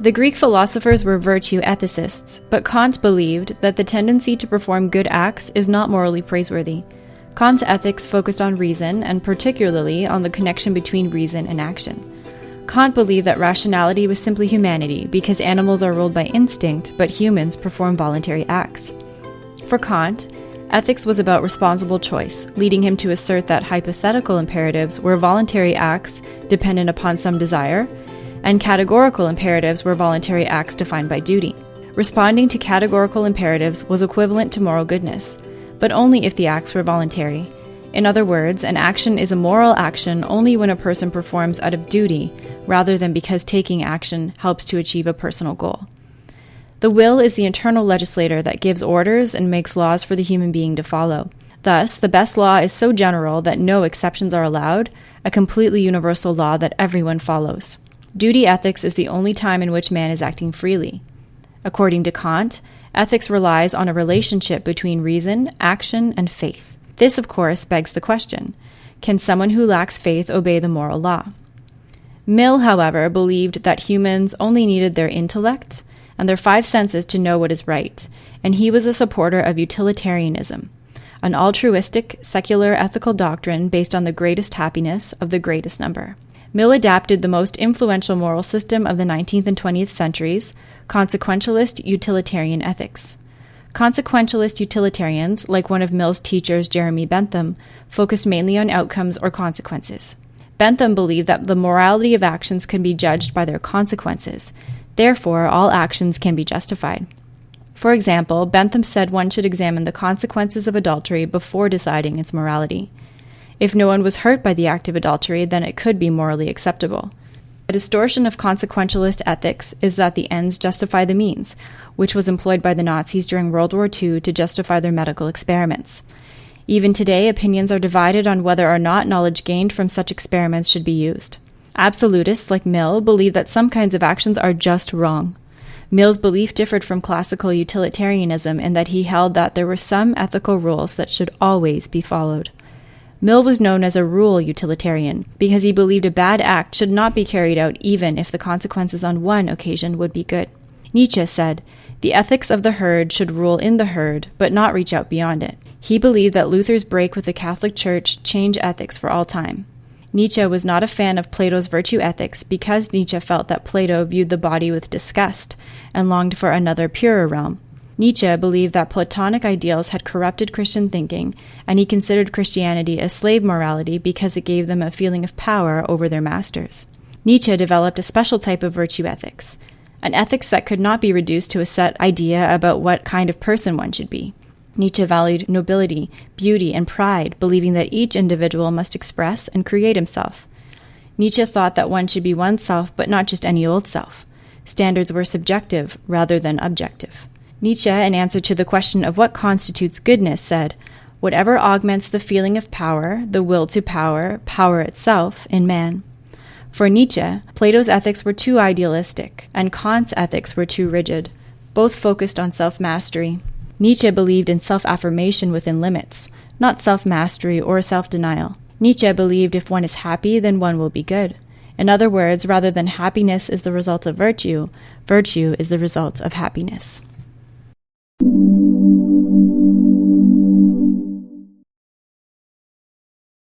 The Greek philosophers were virtue ethicists, but Kant believed that the tendency to perform good acts is not morally praiseworthy. Kant's ethics focused on reason, and particularly on the connection between reason and action. Kant believed that rationality was simply humanity, because animals are ruled by instinct, but humans perform voluntary acts. For Kant, ethics was about responsible choice, leading him to assert that hypothetical imperatives were voluntary acts dependent upon some desire, and categorical imperatives were voluntary acts defined by duty. Responding to categorical imperatives was equivalent to moral goodness, but only if the acts were voluntary. In other words, an action is a moral action only when a person performs out of duty, rather than because taking action helps to achieve a personal goal. The will is the internal legislator that gives orders and makes laws for the human being to follow. Thus, the best law is so general that no exceptions are allowed, a completely universal law that everyone follows. Duty ethics is the only time in which man is acting freely. According to Kant, ethics relies on a relationship between reason, action, and faith. This, of course, begs the question, can someone who lacks faith obey the moral law? Mill, however, believed that humans only needed their intellect and their five senses to know what is right, and he was a supporter of utilitarianism, an altruistic, secular ethical doctrine based on the greatest happiness of the greatest number. Mill adapted the most influential moral system of the 19th and 20th centuries, consequentialist utilitarian ethics. Consequentialist utilitarians, like one of Mill's teachers, Jeremy Bentham, focused mainly on outcomes or consequences. Bentham believed that the morality of actions can be judged by their consequences. Therefore, all actions can be justified. For example, Bentham said one should examine the consequences of adultery before deciding its morality. If no one was hurt by the act of adultery, then it could be morally acceptable. A distortion of consequentialist ethics is that the ends justify the means, which was employed by the Nazis during World War II to justify their medical experiments. Even today, opinions are divided on whether or not knowledge gained from such experiments should be used. Absolutists like Mill believe that some kinds of actions are just wrong. Mill's belief differed from classical utilitarianism in that he held that there were some ethical rules that should always be followed. Mill was known as a rule utilitarian because he believed a bad act should not be carried out even if the consequences on one occasion would be good. Nietzsche said, "The ethics of the herd should rule in the herd, but not reach out beyond it." He believed that Luther's break with the Catholic Church changed ethics for all time. Nietzsche was not a fan of Plato's virtue ethics because Nietzsche felt that Plato viewed the body with disgust and longed for another purer realm. Nietzsche believed that Platonic ideals had corrupted Christian thinking, and he considered Christianity a slave morality because it gave them a feeling of power over their masters. Nietzsche developed a special type of virtue ethics, an ethics that could not be reduced to a set idea about what kind of person one should be. Nietzsche valued nobility, beauty, and pride, believing that each individual must express and create himself. Nietzsche thought that one should be oneself, but not just any old self. Standards were subjective rather than objective. Nietzsche, in answer to the question of what constitutes goodness, said, "Whatever augments the feeling of power, the will to power, power itself, in man." For Nietzsche, Plato's ethics were too idealistic, and Kant's ethics were too rigid. Both focused on self-mastery. Nietzsche believed in self-affirmation within limits, not self-mastery or self-denial. Nietzsche believed if one is happy, then one will be good. In other words, rather than happiness is the result of virtue, virtue is the result of happiness.